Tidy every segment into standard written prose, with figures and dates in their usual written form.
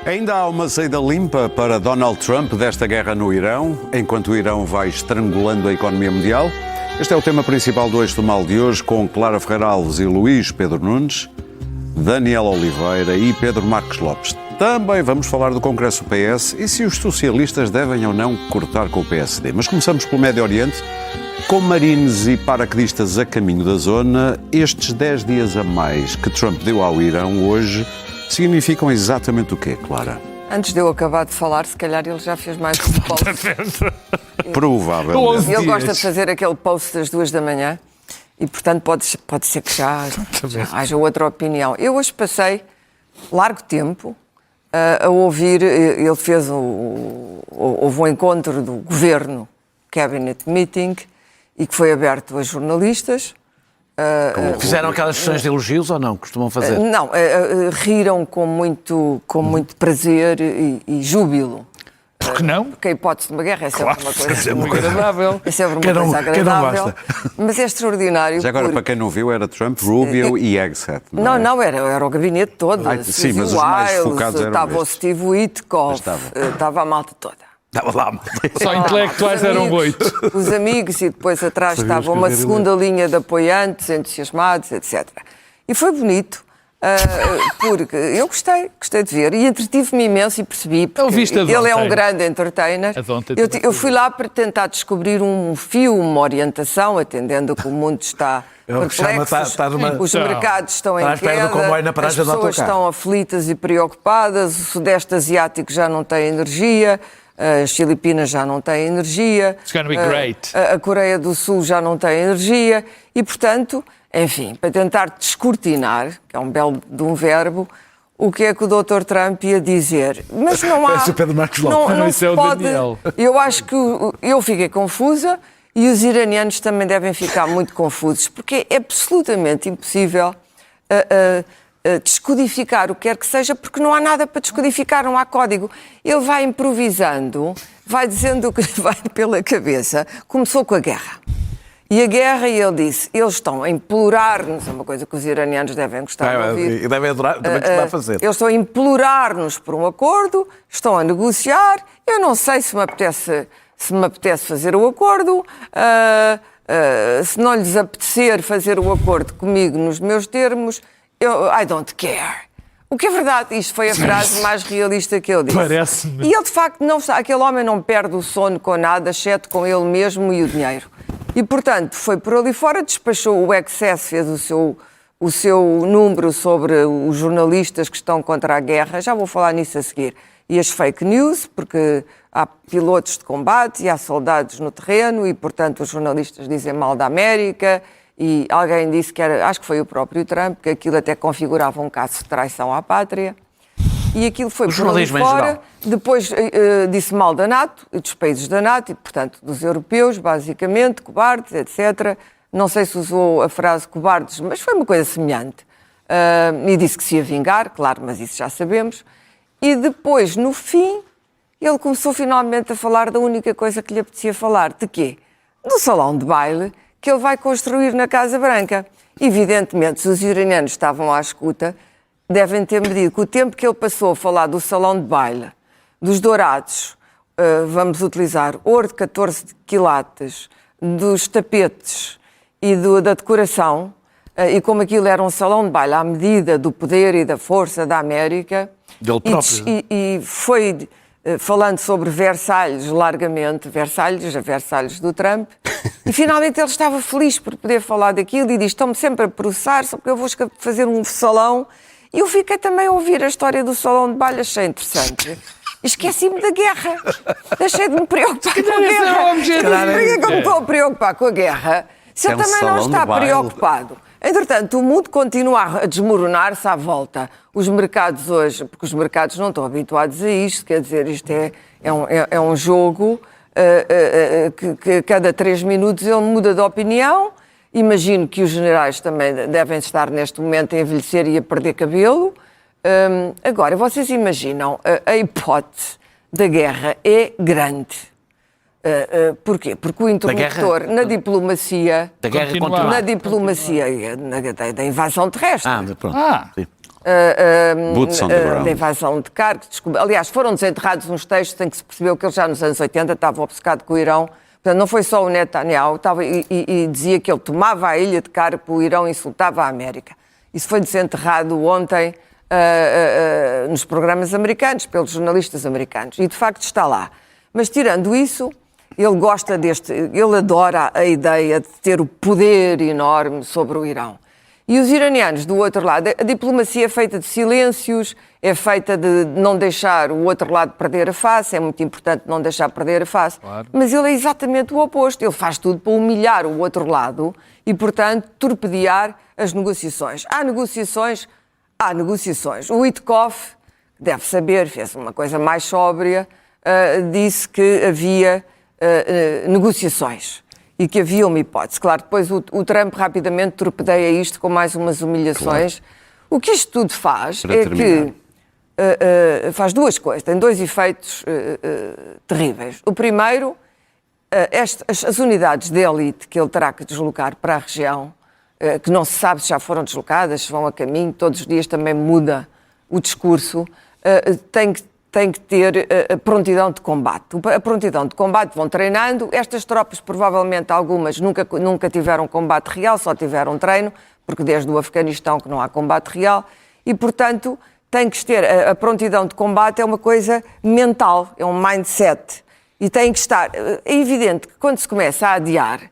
Ainda há uma saída limpa para Donald Trump desta guerra no Irão, enquanto o Irão vai estrangulando a economia mundial? Este é o tema principal do Eixo do Mal de hoje, com Clara Ferreira Alves e Luís Pedro Nunes, Daniel Oliveira e Pedro Marques Lopes. Também vamos falar do Congresso do PS e se os socialistas devem ou não cortar com o PSD. Mas começamos pelo Médio Oriente. Com marines e paraquedistas a caminho da zona, estes 10 dias a mais que Trump deu ao Irão hoje significam exatamente o quê, Clara? Antes de eu acabar de falar, se calhar ele já fez mais um post. Provavelmente. Ele gosta de fazer aquele post das 2 da manhã e, portanto, pode ser que já haja outra opinião. Eu hoje passei largo tempo a ouvir, ele fez houve um encontro do governo, Cabinet Meeting, e que foi aberto a jornalistas. Fizeram aquelas sessões de elogios ou não? Costumam fazer? Não, riram com muito prazer e júbilo. Por que não? Porque a hipótese de uma guerra é sempre uma coisa muito agradável. É sempre uma coisa agradável. Mas é extraordinário. Já agora, para quem não viu, era Trump, Rubio e Hegseth. Não, era o gabinete todo. Sim, mas os mais focados eram estava o Steve Witkoff, estava a malta toda. Estava lá. Só intelectuais eram 8. Os amigos e depois atrás estava uma segunda linha de apoiantes, entusiasmados, etc. E foi bonito, porque eu gostei de ver e entretive-me imenso e percebi, porque ele é um grande entertainer. Eu fui lá para tentar descobrir um fio, uma orientação, atendendo que o mundo está perplexo, os mercados estão em queda, as pessoas estão aflitas e preocupadas, o Sudeste Asiático já não tem energia, as Filipinas já não têm energia, a Coreia do Sul já não tem energia e, portanto, enfim, para tentar descortinar, que é um belo de um verbo, o que é que o Dr. Trump ia dizer. Mas não há... não se pode... Eu acho que eu fiquei confusa e os iranianos também devem ficar muito confusos, porque é absolutamente impossível descodificar o que quer que seja, porque não há nada para descodificar, não há código. Ele vai improvisando, vai dizendo o que lhe vai pela cabeça. Começou com a guerra. E a guerra, e ele disse, eles estão a implorar-nos, é uma coisa que os iranianos devem gostar de ouvir. E devem adorar, também gostar de fazer. Eles estão a implorar-nos por um acordo, estão a negociar. Eu não sei se me apetece fazer o acordo, se não lhes apetecer fazer o acordo comigo nos meus termos, I don't care. O que é verdade, isto foi a frase mais realista que ele disse. Parece-me. E ele, de facto, aquele homem não perde o sono com nada, exceto com ele mesmo e o dinheiro. E, portanto, foi por ali fora, despachou o Access, fez o seu número sobre os jornalistas que estão contra a guerra, já vou falar nisso a seguir, e as fake news, porque há pilotos de combate e há soldados no terreno e, portanto, os jornalistas dizem mal da América. E alguém disse que era, acho que foi o próprio Trump, que aquilo até configurava um caso de traição à pátria. E aquilo foi por ali fora. Depois disse mal da NATO, e dos países da NATO, e portanto dos europeus, basicamente, cobardes, etc. Não sei se usou a frase cobardes, mas foi uma coisa semelhante. E disse que se ia vingar, claro, mas isso já sabemos. E depois, no fim, ele começou finalmente a falar da única coisa que lhe apetecia falar. De quê? Do salão de baile que ele vai construir na Casa Branca. Evidentemente, se os iranianos estavam à escuta, devem ter medido que o tempo que ele passou a falar do salão de baile, dos dourados, vamos utilizar ouro de 14 quilates, dos tapetes e da decoração, e como aquilo era um salão de baile à medida do poder e da força da América, e foi falando sobre Versalhes largamente, Versalhes do Trump, e finalmente ele estava feliz por poder falar daquilo e diz, estão-me sempre a processar, só porque eu vou fazer um salão. E eu fiquei também a ouvir a história do salão de baile, achei interessante. Esqueci-me da guerra. Deixei de me preocupar com a guerra. Porquê que eu me estou a preocupar com a guerra? Se ele também não está preocupado. Entretanto, o mundo continua a desmoronar-se à volta. Os mercados hoje, porque os mercados não estão habituados a isto, quer dizer, isto é um jogo que cada 3 minutos ele muda de opinião. Imagino que os generais também devem estar neste momento a envelhecer e a perder cabelo. Agora, vocês imaginam, a hipótese da guerra é grande. Porquê? Porque o interlocutor na diplomacia... Da guerra continua. Na diplomacia da invasão terrestre. Boots on the ground. da invasão de cargos. Aliás, foram desenterrados uns textos em que se percebeu que ele já nos anos 80 estava obcecado com o Irão. Portanto, não foi só o Netanyahu, e dizia que ele tomava a ilha de Carpo, o Irão insultava a América. Isso foi desenterrado ontem nos programas americanos, pelos jornalistas americanos. E, de facto, está lá. Mas, tirando isso, ele adora a ideia de ter o poder enorme sobre o Irão. E os iranianos, do outro lado, a diplomacia é feita de silêncios, é feita de não deixar o outro lado perder a face, é muito importante não deixar perder a face, claro. Mas ele é exatamente o oposto, ele faz tudo para humilhar o outro lado e, portanto, torpedear as negociações. Há negociações. O Witkoff, deve saber, fez uma coisa mais sóbria, disse que havia negociações e que havia uma hipótese. Claro, depois o Trump rapidamente torpedeia isto com mais umas humilhações. Claro. O que isto tudo faz que faz duas coisas, tem dois efeitos terríveis. O primeiro, as unidades de elite que ele terá que deslocar para a região, que não se sabe se já foram deslocadas, se vão a caminho, todos os dias também muda o discurso, tem que ter a prontidão de combate. A prontidão de combate vão treinando. Estas tropas, provavelmente algumas, nunca tiveram combate real, só tiveram treino, porque desde o Afeganistão que não há combate real, e, portanto, tem que ter a prontidão de combate, é uma coisa mental, é um mindset. E tem que estar... É evidente que quando se começa a adiar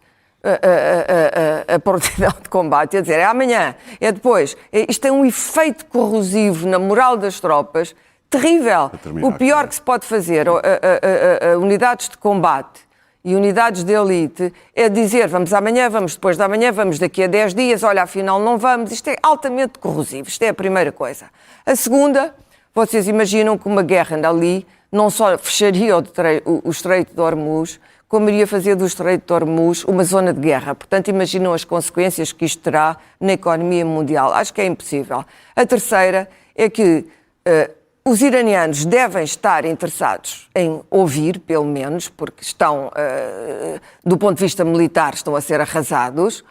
a prontidão de combate, a dizer é amanhã, é depois, isto tem um efeito corrosivo na moral das tropas terrível. O pior que se pode fazer a unidades de combate e unidades de elite é dizer vamos amanhã, vamos depois de amanhã, vamos daqui a 10 dias, olha, afinal não vamos. Isto é altamente corrosivo, isto é a primeira coisa. A segunda, vocês imaginam que uma guerra ali não só fecharia o Estreito de Hormuz, como iria fazer do Estreito de Hormuz uma zona de guerra. Portanto, imaginam as consequências que isto terá na economia mundial. Acho que é impossível. A terceira é que os iranianos devem estar interessados em ouvir, pelo menos, porque estão, do ponto de vista militar, estão a ser arrasados.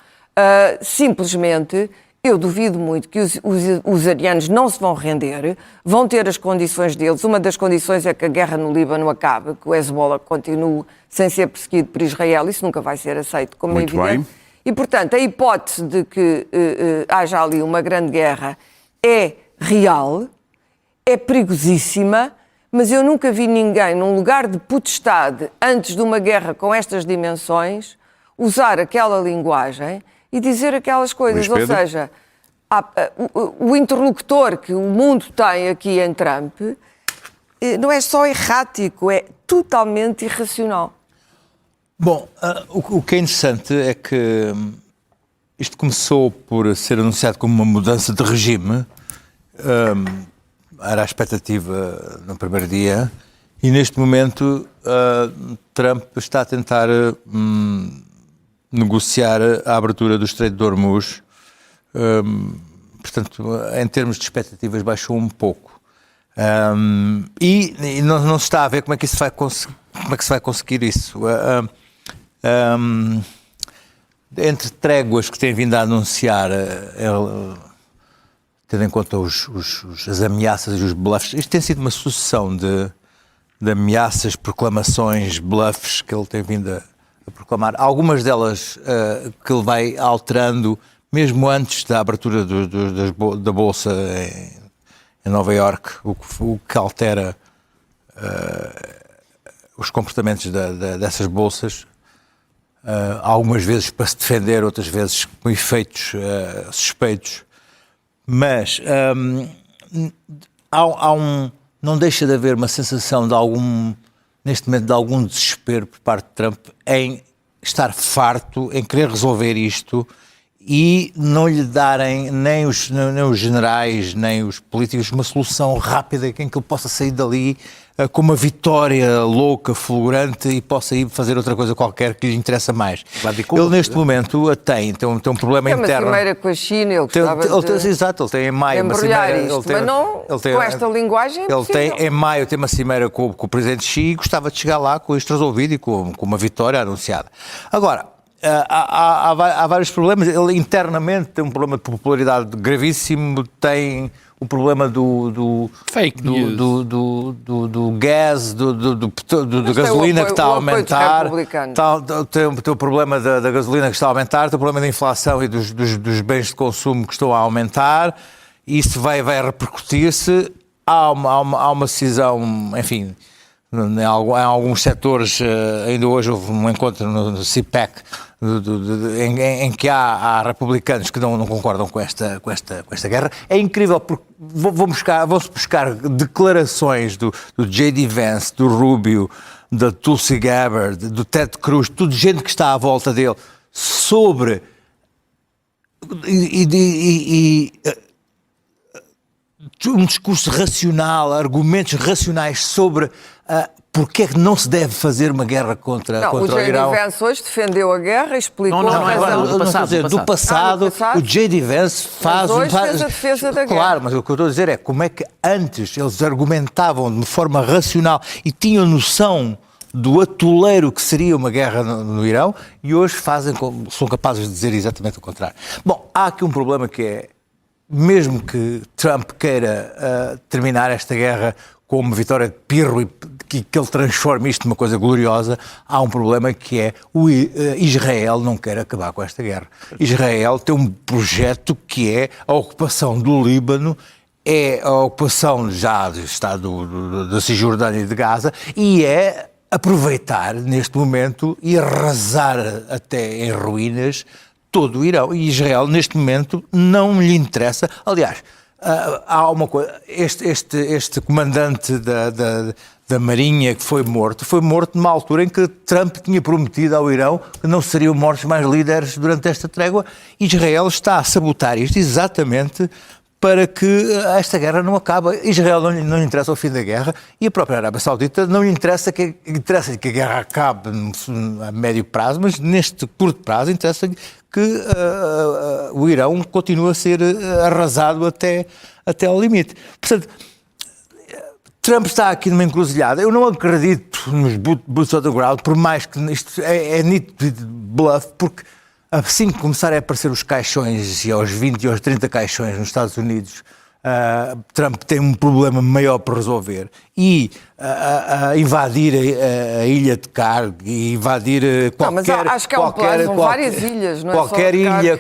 Simplesmente, eu duvido muito que os iranianos não se vão render, vão ter as condições deles. Uma das condições é que a guerra no Líbano acabe, que o Hezbollah continue sem ser perseguido por Israel. Isso nunca vai ser aceito, como muito é evidente. Bem. E, portanto, a hipótese de que haja ali uma grande guerra é real, é perigosíssima, mas eu nunca vi ninguém, num lugar de potestade, antes de uma guerra com estas dimensões, usar aquela linguagem e dizer aquelas coisas. Ou seja, o interlocutor que o mundo tem aqui em Trump não é só errático, é totalmente irracional. Bom, o que é interessante é que isto começou por ser anunciado como uma mudança de regime, era a expectativa no primeiro dia, e neste momento Trump está a tentar negociar a abertura do Estreito de Hormuz. Portanto, em termos de expectativas, baixou um pouco. E não se está a ver como é que se vai conseguir isso. Entre tréguas que tem vindo a anunciar, tendo em conta as ameaças e os bluffs, isto tem sido uma sucessão de ameaças, proclamações, bluffs que ele tem vindo a proclamar. Algumas delas que ele vai alterando, mesmo antes da abertura da Bolsa em Nova Iorque, o que altera os comportamentos dessas bolsas, algumas vezes para se defender, outras vezes com efeitos suspeitos. Mas não deixa de haver uma sensação neste momento, de algum desespero por parte de Trump em estar farto, em querer resolver isto e não lhe darem nem os generais, nem os políticos uma solução rápida em que ele possa sair dali com uma vitória louca, fulgurante e possa ir fazer outra coisa qualquer que lhe interessa mais. Ele neste momento tem um problema interno. Tem uma cimeira com a China, ele gostava Exato, ele tem em maio uma cimeira. Mas não com esta linguagem é ele tem em maio tem uma cimeira com o presidente Xi e gostava de chegar lá com isto resolvido e com uma vitória anunciada. Agora, há vários problemas. Ele internamente tem um problema de popularidade gravíssimo, tem o problema do Fake news. do gás, da Mas tem gasolina o que está a apoio dos aumentar, republicanos. tem o problema da gasolina que está a aumentar, tem o problema da inflação e dos bens de consumo que estão a aumentar. Isso vai repercutir-se. Há uma decisão, enfim, em alguns setores. Ainda hoje houve um encontro no CPEC em que há republicanos que não concordam com esta guerra. É incrível porque vão-se buscar declarações do J.D. Vance, do Rubio, da Tulsi Gabbard, do Ted Cruz, tudo gente que está à volta dele, sobre um discurso racional, argumentos racionais sobre porque é que não se deve fazer uma guerra contra o o J.D. Irão. Vance hoje defendeu a guerra e explicou Não, a é agora, razão. do passado. Do passado, do passado? o J.D. Vance faz... Mas hoje fez a defesa da guerra. Claro, mas o que eu estou a dizer é como é que antes eles argumentavam de forma racional e tinham noção do atoleiro que seria uma guerra no Irão e hoje são capazes de dizer exatamente o contrário. Bom, há aqui um problema que é, mesmo que Trump queira terminar esta guerra com uma vitória de pirro e que ele transforme isto numa coisa gloriosa, há um problema que é Israel não quer acabar com esta guerra. Israel tem um projeto que é a ocupação do Líbano, é a ocupação já do Estado da Cisjordânia e de Gaza e é aproveitar neste momento e arrasar até em ruínas todo o Irão. E Israel neste momento não lhe interessa. Aliás, há uma coisa, este comandante da Marinha que foi morto numa altura em que Trump tinha prometido ao Irão que não seriam mortos mais líderes durante esta trégua. Israel está a sabotar isto exatamente para que esta guerra não acabe. Israel não lhe interessa o fim da guerra e a própria Arábia Saudita não lhe interessa que a guerra acabe a médio prazo, mas neste curto prazo interessa que o Irão continue a ser arrasado até ao limite. Portanto, Trump está aqui numa encruzilhada. Eu não acredito nos boots on the ground, por mais que isto é nítido de bluff, porque assim que começarem a aparecer os caixões, e aos 20 e aos 30 caixões nos Estados Unidos, Trump tem um problema maior para resolver. E invadir a ilha de Carg, e invadir qualquer... Não, mas acho que é um plano, são várias ilhas, não é só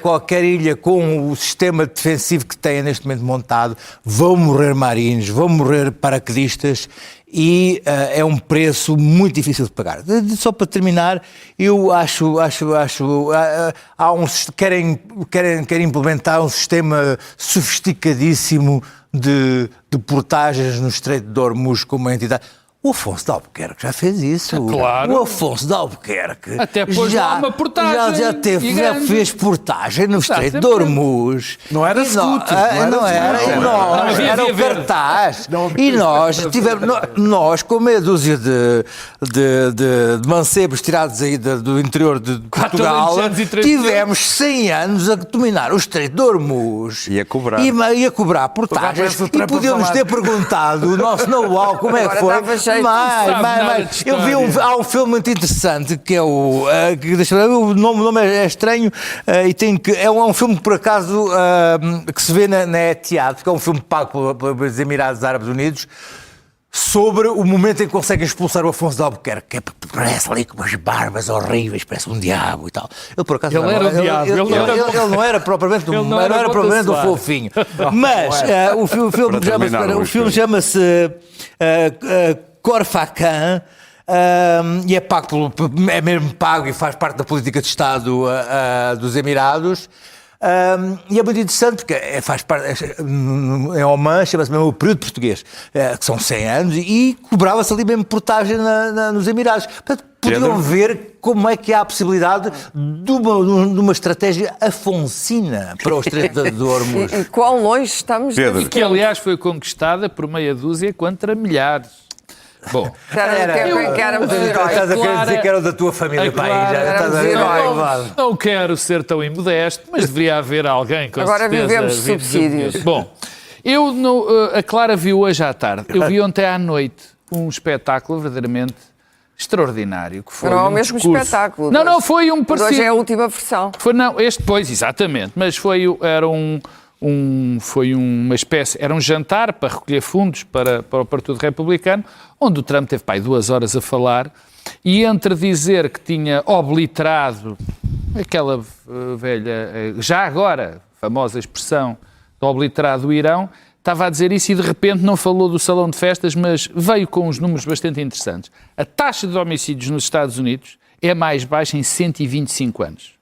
qualquer ilha com o sistema defensivo que tem neste momento montado, vão morrer marines, vão morrer paraquedistas, e é um preço muito difícil de pagar. Só para terminar, eu acho querem implementar um sistema sofisticadíssimo de portagens no Estreito de Hormuz como uma entidade. O Afonso de Albuquerque já fez isso. Claro. O Afonso de Albuquerque Até pôs lá uma portagem já grande. fez portagem no Estreito de Exatamente. Hormuz. Não era scooter, Era o cartaz. E nós, com meia dúzia de mancebos tirados aí do interior de Portugal, adolescentes e 13 tivemos 100 anos a dominar o Estreito de Hormuz. E a cobrar. E a cobrar portagens. parece o Trump E podíamos a falar. ter perguntado o nosso know-how, como é que Agora foi. dava jeito. Sabe nada Mas de eu vi história. há um filme muito interessante que é o nome é estranho e é um filme que por acaso que se vê na Etihad, que é um filme pago pelos Emirados Árabes Unidos, sobre o momento em que conseguem expulsar o Afonso de Albuquerque, que parece ali com umas barbas horríveis, parece um diabo e tal. Ele por acaso Ele era um diabo, ele não era propriamente Ele não era um bom fofinho. Mas o filme chama-se Corfacan. E é mesmo pago e faz parte da política de Estado dos Emirados. E é muito interessante porque faz parte, em Oman chama-se mesmo o período português, que são 100 anos, e cobrava-se ali mesmo portagem nos Emirados. Portanto, podiam ver como é que há a possibilidade de uma estratégia afonsina para o Estreito de Hormuz. E quão longe estamos Pedro. desse Que, aliás, foi conquistada por meia dúzia contra milhares. Bom, Era o tempo em que éramos heróis. Estás a querer dizer que era da tua família, pai. Já estás a ver? Éramos não quero ser tão imodesto, mas deveria haver alguém com Agora certeza. vivemos de subsídios. Bom, a Clara viu hoje à tarde. Eu vi ontem à noite um espetáculo verdadeiramente extraordinário, que foi Não é o um mesmo discurso... espetáculo. Não, foi um Hoje parecido. é a última versão. Não, este depois, exatamente, mas foi uma espécie, era um jantar para recolher fundos para o Partido Republicano, onde o Trump teve 2 horas a falar, e entre dizer que tinha obliterado aquela velha, já agora, famosa expressão de obliterado o Irão, estava a dizer isso e de repente não falou do salão de festas, mas veio com uns números bastante interessantes. A taxa de homicídios nos Estados Unidos é a mais baixa em 125 anos.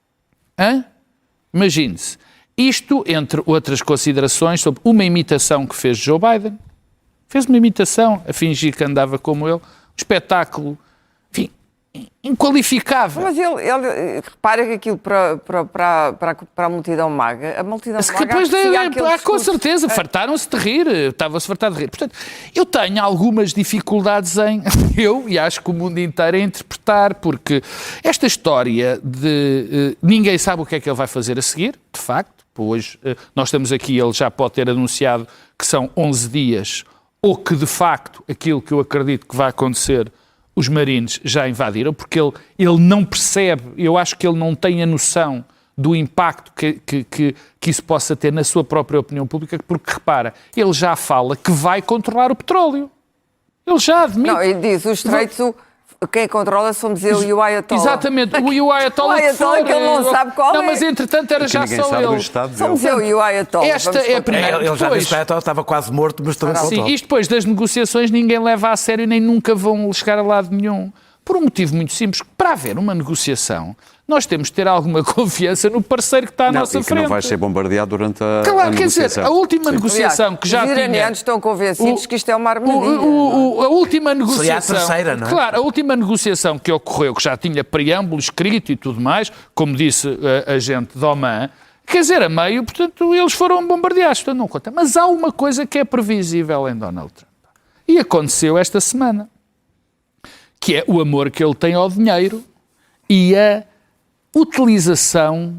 Imagine-se. Isto, entre outras considerações, sobre uma imitação que fez Joe Biden. Fez uma imitação a fingir que andava como ele. Um espetáculo, enfim, inqualificável. Mas ele repara que aquilo para a multidão maga, a multidão maga Depois aprecia aquele com discurso. certeza, fartaram-se de rir, estava-se fartar de rir. Portanto, eu tenho algumas dificuldades e acho que o mundo inteiro, em interpretar, porque esta história de ninguém sabe o que é que ele vai fazer a seguir, de facto. Hoje nós estamos aqui, ele já pode ter anunciado que são 11 dias, ou que de facto aquilo que eu acredito que vai acontecer, os marines já invadiram, porque ele não percebe, eu acho que ele não tem a noção do impacto que isso possa ter na sua própria opinião pública, porque repara, ele já fala que vai controlar o petróleo. Ele já admite. Não, ele diz, os estreitos, quem controla somos eu e o Ayatollah. Exatamente, o Ayatollah O Ayatollah que ele não sabe qual não, é. mas entretanto era já Ninguém só sabe do ele. estado dele. Somos eu e o Ayatollah. Esta vamos é a controlar. primeira. Ele já Depois- disse que estava quase morto, mas também Sim, voltou. isto depois das negociações ninguém leva a sério nem nunca vão chegar a lado nenhum. Por um motivo muito simples. Para haver uma negociação, nós temos de ter alguma confiança no parceiro que está à nossa e que frente. não vai ser bombardeado durante a Claro, quer negociação. dizer, a última negociação Aliás, que já os tinha... iranianos estão convencidos que isto é uma armadilha. A última negociação... terceira, não é? Claro, a última negociação que ocorreu, que já tinha preâmbulo escrito e tudo mais, como disse a gente de Oman, quer dizer, a meio, portanto, eles foram bombardeados, portanto não conta. Mas há uma coisa que é previsível em Donald Trump. E aconteceu esta semana, que é o amor que ele tem ao dinheiro e a utilização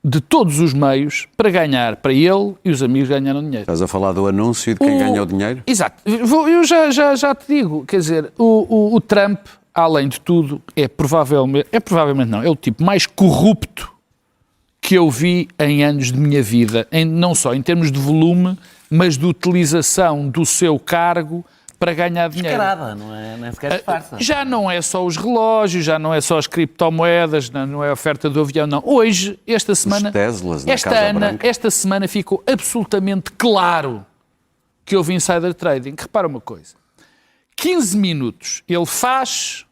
de todos os meios para ganhar, para ele e os amigos ganharam dinheiro. Estás a falar do anúncio de quem ganha o dinheiro? Exato. Eu já te digo, quer dizer, o Trump, além de tudo, é provavelmente não, é o tipo mais corrupto que eu vi em anos de minha vida, não só em termos de volume, mas de utilização do seu cargo para ganhar dinheiro. Descarada, não é? Nem sequer disfarça. Já não é só os relógios, já não é só as criptomoedas, não é a oferta do avião, não. Hoje, esta semana, Teslas na Casa Branca. esta semana ficou absolutamente claro que houve insider trading. Que repara uma coisa, 15 minutos, ele faz,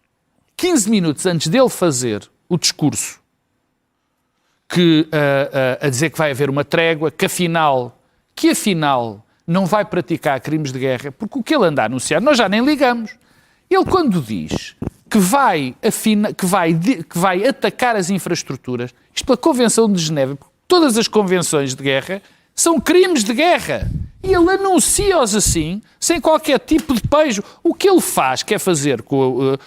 15 minutos antes dele fazer o discurso, a dizer que vai haver uma trégua, que afinal não vai praticar crimes de guerra, porque o que ele anda a anunciar, nós já nem ligamos. Ele quando diz que vai atacar as infraestruturas, isto pela Convenção de Genebra, porque todas as convenções de guerra são crimes de guerra. E ele anuncia-os assim, sem qualquer tipo de pejo. O que ele faz, quer fazer com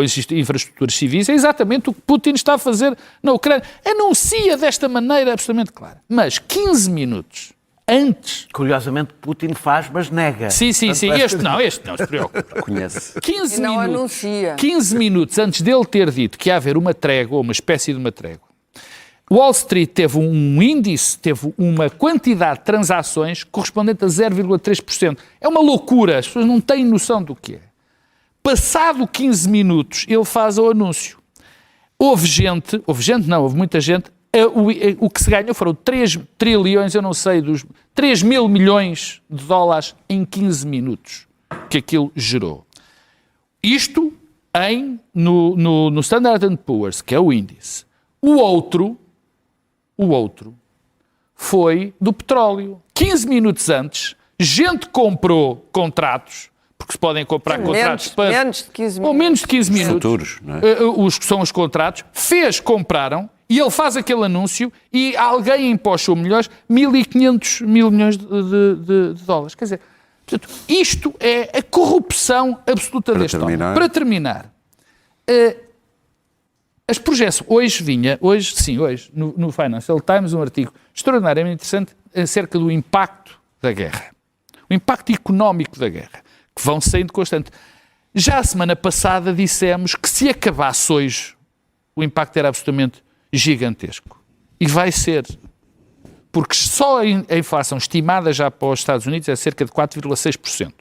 as infraestruturas civis, é exatamente o que Putin está a fazer na Ucrânia. Anuncia desta maneira absolutamente clara. Mas 15 minutos antes... Curiosamente, Putin faz, mas nega. Sim. Este não se preocupa. Conhece. 15 E não minutos, anuncia. 15 minutos antes dele ter dito que ia haver uma trégua, uma espécie de uma trégua, Wall Street teve um índice, teve uma quantidade de transações correspondente a 0,3%. É uma loucura, as pessoas não têm noção do que é. Passado 15 minutos, ele faz o anúncio. Houve muita gente, o que se ganhou foram 3 trilhões, eu não sei, 3 mil milhões de dólares em 15 minutos que aquilo gerou. Isto no Standard & Poor's, que é o índice. O outro foi do petróleo. 15 minutos antes, gente comprou contratos, porque se podem comprar contratos para... Menos de 15 minutos. Ou menos de 15 minutos. Futuros, não é? Os que são os contratos, compraram, e ele faz aquele anúncio e alguém empochou milhões, 1.500 mil milhões de dólares. Quer dizer, portanto, isto é a corrupção absoluta deste homem. Para terminar, as projeções, hoje, no Financial Times, um artigo extraordinariamente interessante acerca do impacto da guerra. O impacto económico da guerra, que vão sendo constante. Já a semana passada dissemos que se acabasse hoje, o impacto era absolutamente gigantesco. E vai ser. Porque só a inflação estimada já para os Estados Unidos é cerca de 4,6%.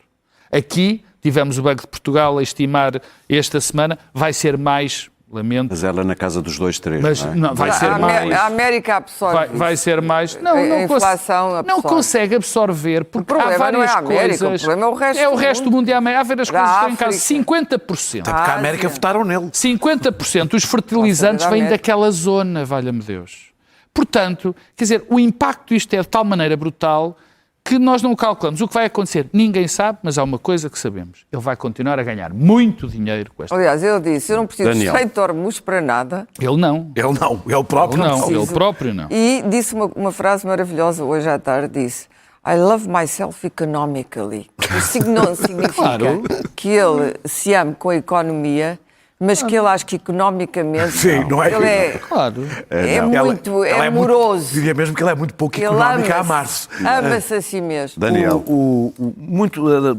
Aqui tivemos o Banco de Portugal a estimar esta semana, vai ser mais, lamento. Mas ela na casa dos 2, 3, Mas não é? não, vai ser mais. A América absorve. Vai ser mais. Não, A não, inflação não absorve. consegue absorver porque O problema há várias não é a América, coisas. o problema é o resto É o do resto do mundo. mundo e há ver as Da coisas que estão em casa. África. 50%. Porque a América Ásia. votaram nele. 50% dos fertilizantes Nossa, vêm América. daquela zona, valha-me Deus. Portanto, quer dizer, o impacto disto é de tal maneira brutal que nós não o calculamos. O que vai acontecer, ninguém sabe, mas há uma coisa que sabemos. Ele vai continuar a ganhar muito dinheiro com esta. Aliás, eu disse, eu não preciso Daniel. de Feito Hormuz para nada. Ele não. Ele não, ele próprio Ele não. não. Ele próprio não. E disse uma frase maravilhosa hoje à tarde, disse I love myself economically. Isso não significa Claro. que ele se ame com a economia, mas que ele acha que economicamente Sim, não é? ele é, Claro. é Ela- muito ela é amoroso. diria mesmo que ele é muito pouco Ele económico a amar-se. ama-se a si mesmo. Daniel.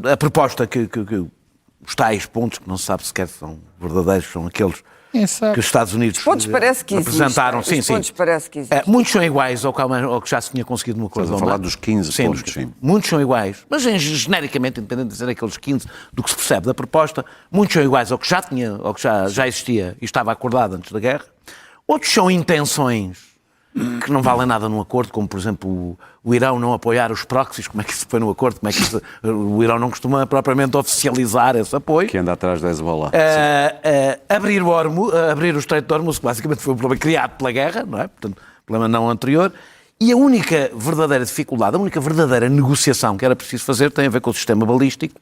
A proposta que os tais pontos, que não se sabe sequer se são verdadeiros, são aqueles Quem sabe? que os Estados Unidos Os pontos parece que apresentaram. existem. Sim, Os sim. pontos parece que existem. Muitos são iguais ao que já se tinha conseguido no acordo. Estás a de falar Oman. dos 15 pontos, dos- sim. Muitos são iguais, mas genericamente, independente de dizer aqueles 15 do que se percebe da proposta, muitos são iguais ao que já tinha, ao que já existia e estava acordado antes da guerra. Outros são intenções que não valem nada num acordo, como, por exemplo, o Irão não apoiar os proxies. Como é que isso foi no acordo? Como é que o Irão não costuma propriamente oficializar esse apoio? Que anda atrás da Hezbollah. Abrir o Estreito de Hormuz, que basicamente foi um problema criado pela guerra, não é? Portanto, problema não anterior. E a única verdadeira dificuldade, a única verdadeira negociação que era preciso fazer tem a ver com o sistema balístico,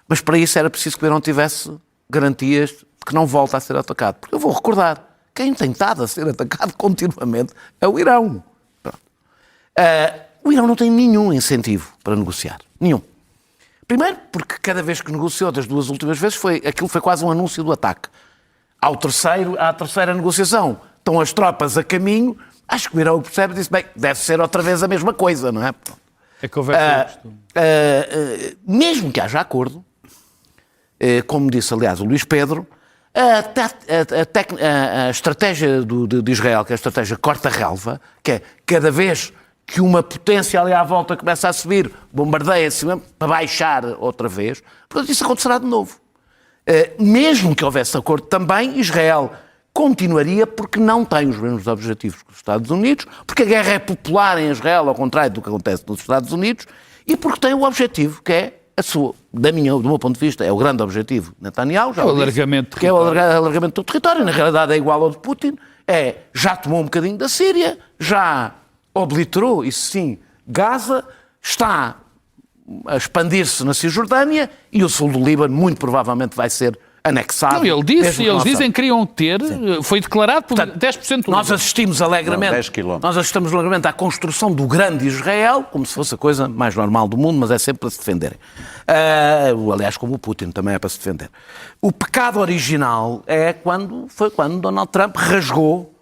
mas para isso era preciso que o Irão tivesse garantias de que não volta a ser atacado. Porque eu vou recordar, quem tem estado a ser atacado continuamente é o Irão. Pronto. O Irão não tem nenhum incentivo para negociar. Nenhum. Primeiro, porque cada vez que negociou das duas últimas vezes, aquilo foi quase um anúncio do ataque. À terceira negociação, estão as tropas a caminho, acho que o Irão percebe e disse, bem, deve ser outra vez a mesma coisa, não é? É que houvesse costume. Mesmo que haja acordo, como disse, aliás, o Luís Pedro, a estratégia de Israel, que é a estratégia corta-relva, que é cada vez que uma potência ali à volta começa a subir, bombardeia-se para baixar outra vez, portanto isso acontecerá de novo. Mesmo que houvesse acordo também, Israel continuaria porque não tem os mesmos objetivos que os Estados Unidos, porque a guerra é popular em Israel, ao contrário do que acontece nos Estados Unidos, e porque tem o objetivo que é do meu ponto de vista, é o grande objetivo de Netanyahu, É o alargamento de que é o alargamento do território, na realidade é igual ao de Putin, já tomou um bocadinho da Síria, já obliterou, isso sim, Gaza, está a expandir-se na Cisjordânia e o sul do Líbano muito provavelmente vai ser anexado. Não, ele mesmo disse, que eles não dizem que queriam ter, foi declarado por Portanto, 10% do Nós Líbano. assistimos alegremente, Não, 10 quilómetros. nós assistimos alegremente à construção do grande Israel, como se fosse a coisa mais normal do mundo, mas é sempre para se defenderem. Aliás, como o Putin também é para se defender. O pecado original foi quando Donald Trump rasgou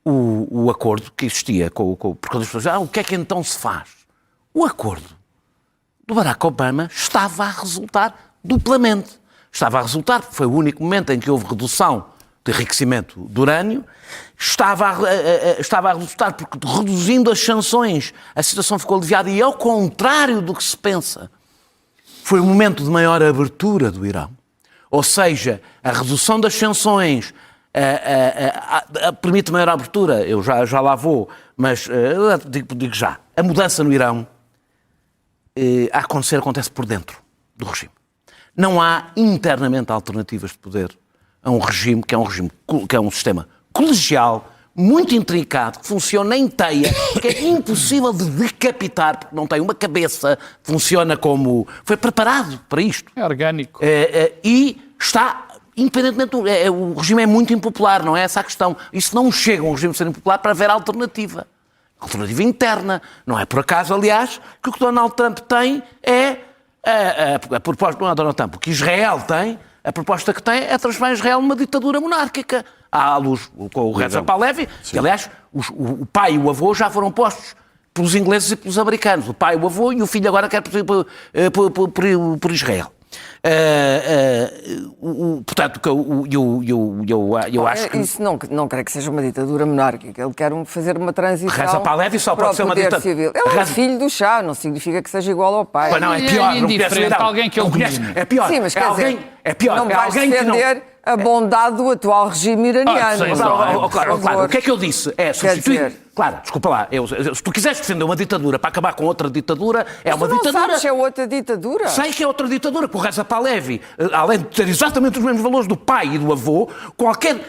o acordo que existia porque as pessoas o que é que então se faz? O acordo do Barack Obama estava a resultar duplamente. Estava a resultar, porque foi o único momento em que houve redução de enriquecimento de urânio, estava a resultar porque, reduzindo as sanções, a situação ficou aliviada e, ao contrário do que se pensa, foi o momento de maior abertura do Irão. Ou seja, a redução das sanções permite maior abertura, eu já lá vou, mas digo já, a mudança no Irão a acontecer acontece por dentro do regime. Não há internamente alternativas de poder a um regime que é um sistema colegial, muito intricado, que funciona em teia, que é impossível de decapitar, porque não tem uma cabeça, funciona como... Foi preparado para isto. É orgânico. E está, independentemente... O regime é muito impopular, não é essa a questão. Isso não chega a um regime ser impopular para haver alternativa. Alternativa interna. Não é por acaso, aliás, que o que Donald Trump tem é... A proposta não é Donald Trump. O que Israel tem, a proposta que tem é transformar Israel numa ditadura monárquica. À luz com o Reza Pahlavi, que aliás o pai e o avô já foram postos pelos ingleses e pelos americanos. O pai, o avô e o filho agora quer por Israel. Portanto, eu acho que... Isso não creio que seja uma ditadura monárquica. Ele quer fazer uma transição Reza Pahlavi só para pode o ser uma poder ditadura. civil. Ele é filho do Shah, não significa que seja igual ao pai. Pois não, é E pior. é não indiferente conhece, não. alguém que ele Não conhece, domine. é pior. Sim, mas é quer alguém, dizer, é pior. não é vais alguém que não... defender a bondade do atual regime iraniano. Sim, claro. O que é que eu disse? É substituir... dizer- Claro, desculpa lá. Se tu quiseres defender uma ditadura para acabar com outra ditadura, é uma Tu não ditadura... sabes se é outra ditadura. Sei que é outra ditadura, porque o Reza Pahlavi, além de ter exatamente os mesmos valores do pai e do avô, qualquer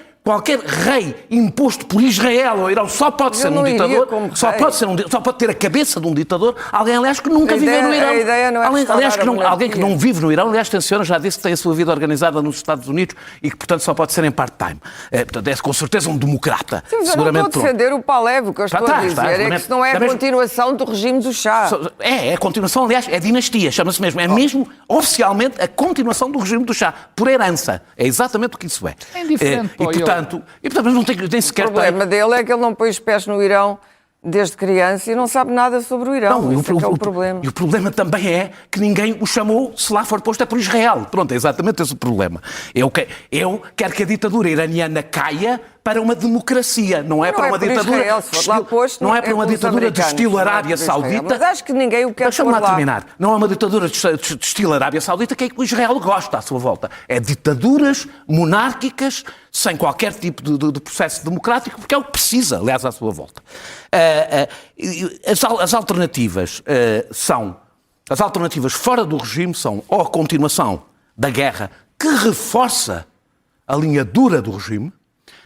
rei imposto por Israel ou Irão só pode ser Eu um não iria ditador, como só rei. pode ter a cabeça de um ditador, alguém, aliás, que nunca A viveu ideia- no Irão. a ideia não é Aliás, restaurar a alguém que monarquia. não vive no Irão, aliás, tenciona, já disse que tem a sua vida organizada nos Estados Unidos e que, portanto, só pode ser em part-time. Portanto, é com certeza um democrata. Sim, mas eu não seguramente estou a defender o Pahlavi. O que eu estou a dizer é que isso não é a continuação do regime do Shah. É a continuação, aliás, é dinastia, chama-se mesmo. É mesmo, oficialmente, a continuação do regime do Shah, por herança. É exatamente o que isso é. É indiferente E, para ele. portanto, mas não tem nem sequer... O problema dele é que ele não põe os pés no Irão desde criança e não sabe nada sobre o Irão. Não, Esse é que é o problema. E o problema também é que ninguém o chamou, se lá for posto, é por Israel. Pronto, é exatamente esse o problema. Eu quero que a ditadura iraniana caia para uma democracia, não é para uma por ditadura... Israel, se for lá posto, não é para uma pelos ditadura de americanos, estilo não é por Arábia Israel. Saudita. Mas acho que ninguém o quer Deixa-me pôr lá lá. terminar. Não é uma ditadura de estilo Arábia Saudita que Israel gosta à sua volta. É ditaduras monárquicas, sem qualquer tipo de processo democrático, porque é o que precisa, aliás, à sua volta. As alternativas são... As alternativas fora do regime são ou a continuação da guerra, que reforça a linha dura do regime.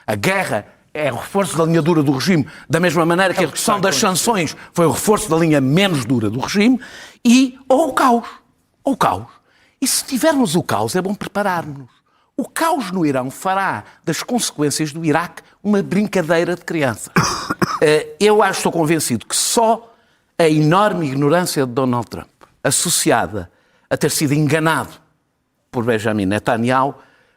A guerra é o reforço da linha dura do regime, da mesma maneira que a redução das sanções foi o reforço da linha menos dura do regime, ou o caos. Ou o caos. E se tivermos o caos, é bom prepararmos-nos. O caos no Irão fará das consequências do Iraque uma brincadeira de criança. Estou convencido que só a enorme ignorância de Donald Trump, associada a ter sido enganado por Benjamin Netanyahu,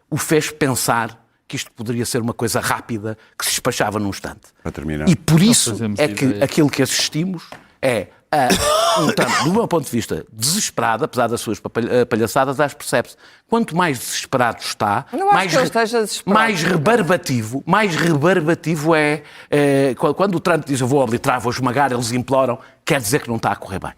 o fez pensar que isto poderia ser uma coisa rápida que se despachava num instante. Para terminar. E por isso fazemos é que ideia. aquilo que assistimos é um tanto, do meu ponto de vista, desesperado, apesar das suas palhaçadas, acho que percebe-se. Quanto mais desesperado está, Não acho que ele esteja desesperado. mais rebarbativo é quando o Trump diz eu vou obliterar, vou esmagar, eles imploram, quer dizer que não está a correr bem.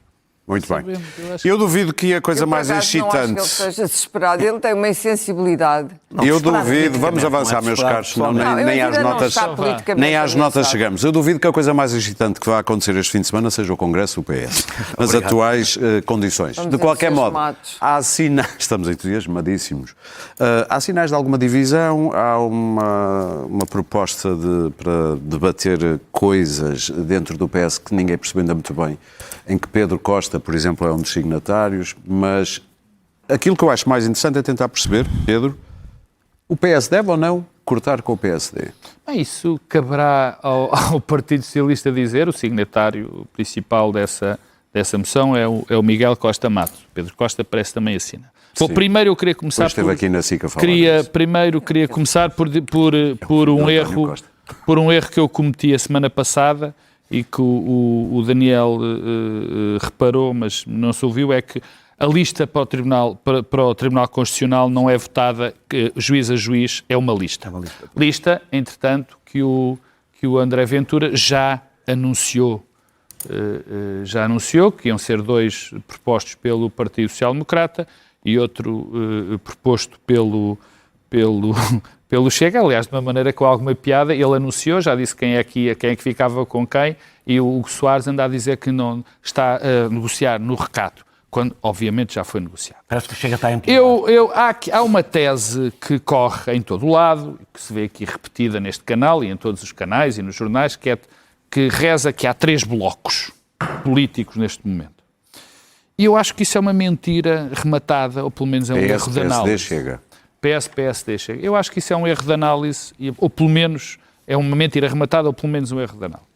Muito bem. Sabemos, eu acho Eu duvido que a coisa Eu, por mais acaso, não acho que ele excitante... esteja desesperado. Ele tem uma insensibilidade. Eu desesperado, duvido, vamos politicamente, avançar, não é meus desesperado, caros, senão pessoalmente. nem Eu às ainda não notas, está politicamente nem às notas avançado. chegamos. Eu duvido que a coisa mais excitante que vai acontecer este fim de semana seja o Congresso do PS, nas atuais condições. Estamos De qualquer modo, entusiasmados. há sinais, estamos entusiasmadíssimos, há sinais de alguma divisão, há uma proposta para debater coisas dentro do PS que ninguém percebe ainda muito bem, em que Pedro Costa, por exemplo, é um dos signatários, mas aquilo que eu acho mais interessante é tentar perceber, Pedro, o PS deve ou não cortar com o PSD? Bem, isso caberá ao Partido Socialista dizer. O signatário principal dessa moção é o Miguel Costa Matos. Pedro Costa parece também assina. Bom, Sim. primeiro eu queria começar Depois esteve aqui na SIC a falar disso. Primeiro queria começar por um António erro, Costa. por um erro que eu cometi a semana passada e que o Daniel reparou, mas não se ouviu, é que a lista para o Tribunal Constitucional não é votada juiz a juiz, é uma lista. Lista, entretanto, que o André Ventura já anunciou que iam ser 2 propostos pelo Partido Social Democrata e outro proposto pelo Chega, aliás, de uma maneira com alguma piada. Ele anunciou, já disse quem é que ficava com quem, e o Hugo Soares anda a dizer que não está a negociar no recato, quando obviamente já foi negociado. Parece que chega a estar em Há uma tese que corre em todo o lado, que se vê aqui repetida neste canal e em todos os canais e nos jornais, que reza que há 3 blocos políticos neste momento. E eu acho que isso é uma mentira rematada, ou pelo menos é um erro de PSD análise. chega. PSD chega. Eu acho que isso é um erro de análise, ou pelo menos é uma mentira rematada, ou pelo menos um erro de análise.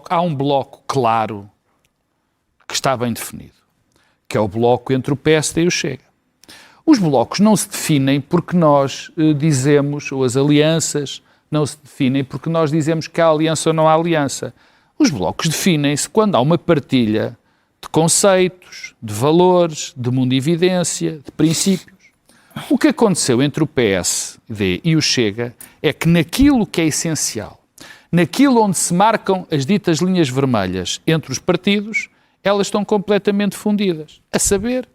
Há um bloco claro que está bem definido, que é o bloco entre o PSD e o Chega. Os blocos não se definem porque nós dizemos, ou as alianças não se definem porque nós dizemos que há aliança ou não há aliança. Os blocos definem-se quando há uma partilha de conceitos, de valores, de mundividência, de princípios. O que aconteceu entre o PSD e o Chega é que naquilo que é essencial, naquilo onde se marcam as ditas linhas vermelhas entre os partidos, elas estão completamente fundidas. A saber,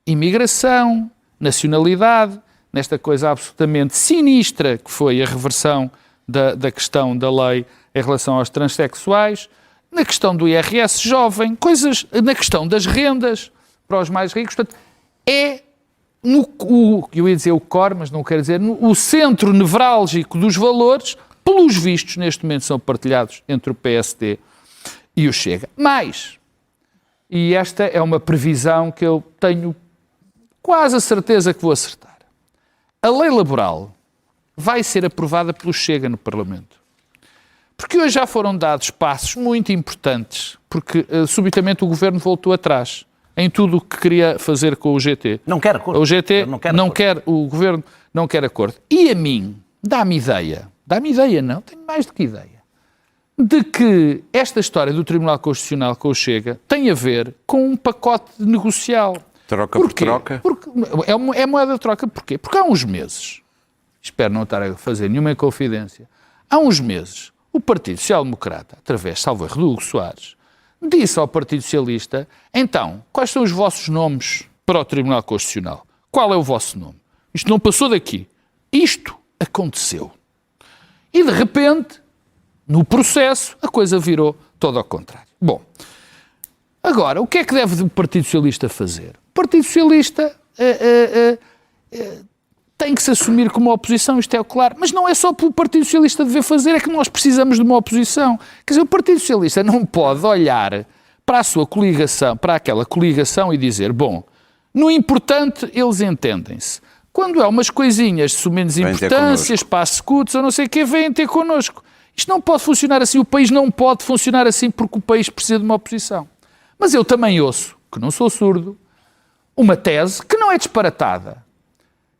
imigração, nacionalidade, nesta coisa absolutamente sinistra que foi a reversão da questão da lei em relação aos transexuais, na questão do IRS jovem, coisas, na questão das rendas para os mais ricos. Portanto, é eu ia dizer o core, mas não quero dizer, o centro nevrálgico dos valores, pelos vistos, neste momento são partilhados entre o PSD e o Chega. Mas, e esta é uma previsão que eu tenho quase a certeza que vou acertar, a lei laboral vai ser aprovada pelo Chega no Parlamento. Porque hoje já foram dados passos muito importantes, porque subitamente o Governo voltou atrás em tudo o que queria fazer com o GT. Não quer acordo. O GT o Governo não quer acordo. E a mim, dá-me ideia não, tenho mais do que ideia, de que esta história do Tribunal Constitucional com o Chega tem a ver com um pacote negocial. Troca por troca? Porque é moeda de troca. Porquê? Porque há uns meses, espero não estar a fazer nenhuma inconfidência, há uns meses o Partido Social Democrata, através, salvo erro, do Hugo Soares, disse ao Partido Socialista, então, quais são os vossos nomes para o Tribunal Constitucional? Qual é o vosso nome? Isto não passou daqui. Isto aconteceu. E, de repente, no processo, a coisa virou todo ao contrário. Bom, agora, o que é que deve o Partido Socialista fazer? O Partido Socialista tem que se assumir como oposição, isto é claro, mas não é só pelo Partido Socialista dever fazer, é que nós precisamos de uma oposição. Quer dizer, o Partido Socialista não pode olhar para a sua coligação, para aquela coligação e dizer, bom, no importante eles entendem-se. Quando é umas coisinhas de menos importância, espaço-escudos ou não sei o quê, vêm ter connosco. Isto não pode funcionar assim, o país não pode funcionar assim porque o país precisa de uma oposição. Mas eu também ouço, que não sou surdo, uma tese que não é disparatada,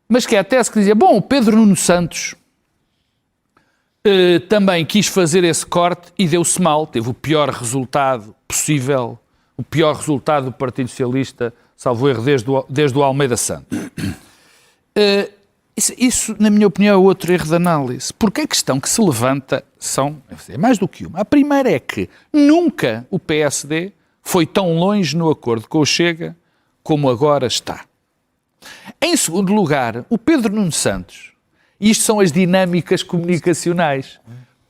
mas que é a tese que dizia, bom, o Pedro Nuno Santos também quis fazer esse corte e deu-se mal, teve o pior resultado possível, o pior resultado do Partido Socialista, salvo erro, desde o Almeida Santos. Isso, na minha opinião, é outro erro de análise, porque a questão que se levanta é mais do que uma. A primeira é que nunca o PSD foi tão longe no acordo com o Chega como agora está. Em segundo lugar, o Pedro Nuno Santos, isto são as dinâmicas comunicacionais,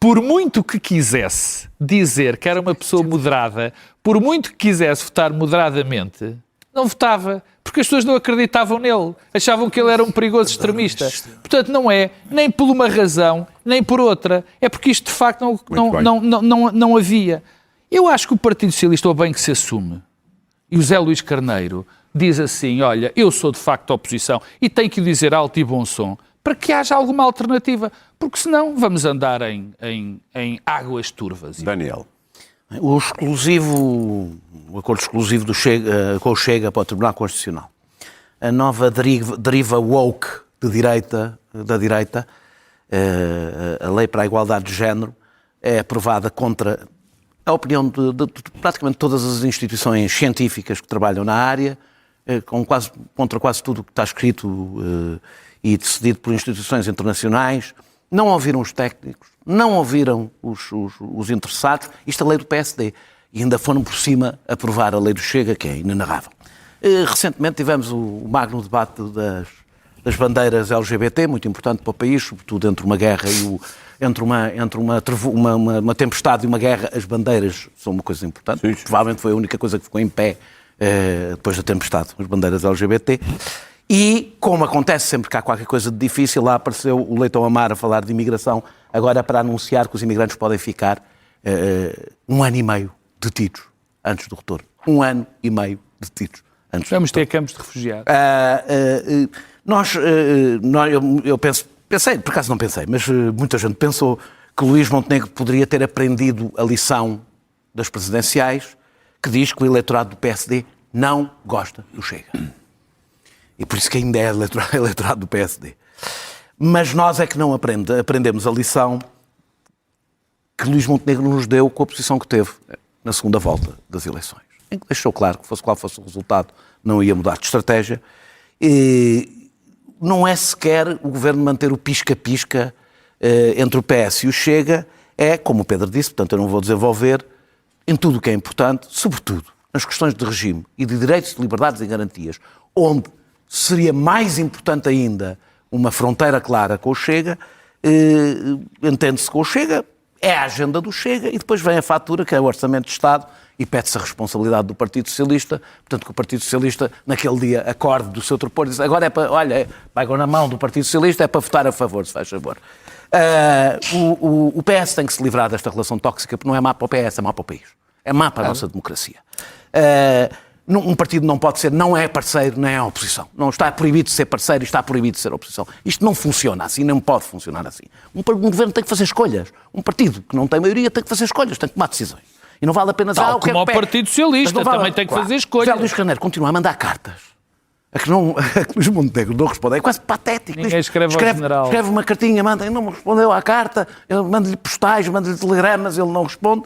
por muito que quisesse dizer que era uma pessoa moderada, por muito que quisesse votar moderadamente, não votava, porque as pessoas não acreditavam nele, achavam que ele era um perigoso extremista. Portanto, não é nem por uma razão, nem por outra, é porque isto de facto não havia. Eu acho que o Partido Socialista, ou bem que se assume, e o Zé Luís Carneiro diz assim, olha, eu sou de facto oposição e tenho que dizer alto e bom som para que haja alguma alternativa, porque senão vamos andar em águas turvas. Daniel. O acordo exclusivo com o Chega para o Tribunal Constitucional. A nova deriva woke da direita, a lei para a igualdade de género, é aprovada contra a opinião de praticamente todas as instituições científicas que trabalham na área, contra quase tudo o que está escrito e decidido por instituições internacionais. Não ouviram os técnicos, não ouviram os interessados. Isto é a lei do PSD. E ainda foram por cima aprovar a lei do Chega, que é inenarrável. Recentemente tivemos o magno debate das bandeiras LGBT, muito importante para o país, sobretudo entre uma guerra e entre uma tempestade e uma guerra, as bandeiras são uma coisa importante. Sim. Provavelmente foi a única coisa que ficou em pé depois da tempestade, as bandeiras LGBT. E, como acontece sempre que há qualquer coisa de difícil, lá apareceu o Leitão Amar a falar de imigração, agora para anunciar que os imigrantes podem ficar 1 ano e meio detidos antes do retorno. 1 ano e meio detidos antes do retorno. Vamos ter campos de refugiados. Eu pensei, por acaso não pensei, mas muita gente pensou que Luís Montenegro poderia ter aprendido a lição das presidenciais, que diz que o eleitorado do PSD não gosta do Chega. E por isso que ainda é eleitorado do PSD. Mas nós é que não aprendemos a lição que Luís Montenegro nos deu com a posição que teve na segunda volta das eleições. em que deixou claro que fosse qual fosse o resultado, não ia mudar de estratégia. E não é sequer o Governo manter o pisca-pisca entre o PS e o Chega, é, como o Pedro disse, portanto eu não vou desenvolver, em tudo o que é importante, sobretudo nas questões de regime e de direitos, de liberdades e garantias, onde seria mais importante ainda uma fronteira clara com o Chega, entende-se com o Chega, é a agenda do Chega e depois vem a fatura, que é o Orçamento de Estado, e pede-se a responsabilidade do Partido Socialista, portanto que o Partido Socialista naquele dia acorde do seu torpor e diz agora é para, olha, pegam na mão do Partido Socialista, é para votar a favor, se faz favor. O PS tem que se livrar desta relação tóxica, porque não é má para o PS, é má para o país. É má para a nossa democracia. Um partido não pode ser, não é parceiro, nem é oposição. Não está proibido de ser parceiro e está proibido de ser oposição. Isto não funciona assim, não pode funcionar assim. Um governo tem que fazer escolhas. Um partido que não tem maioria tem que fazer escolhas, tem que tomar decisões. E não vale a pena dizer, Tal como o Partido Socialista também tem que fazer escolhas. José Luís Carneiro continua a mandar cartas. A que Luís Montenegro não responde. É quase patético. Ninguém escreve ao general. Escreve uma cartinha, manda, ele não me respondeu à carta, manda-lhe postais, manda-lhe telegramas, ele não responde.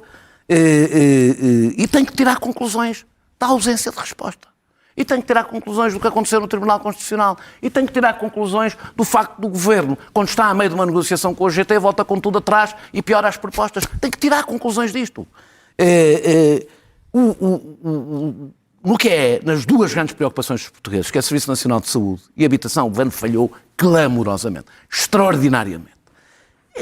E tem que tirar conclusões da ausência de resposta. E tem que tirar conclusões do que aconteceu no Tribunal Constitucional. E tem que tirar conclusões do facto do Governo, quando está a meio de uma negociação com o GT, volta com tudo atrás e piora as propostas. Tem que tirar conclusões disto. No que é, nas duas grandes preocupações dos portugueses, que é o Serviço Nacional de Saúde e Habitação, o Governo falhou clamorosamente, extraordinariamente.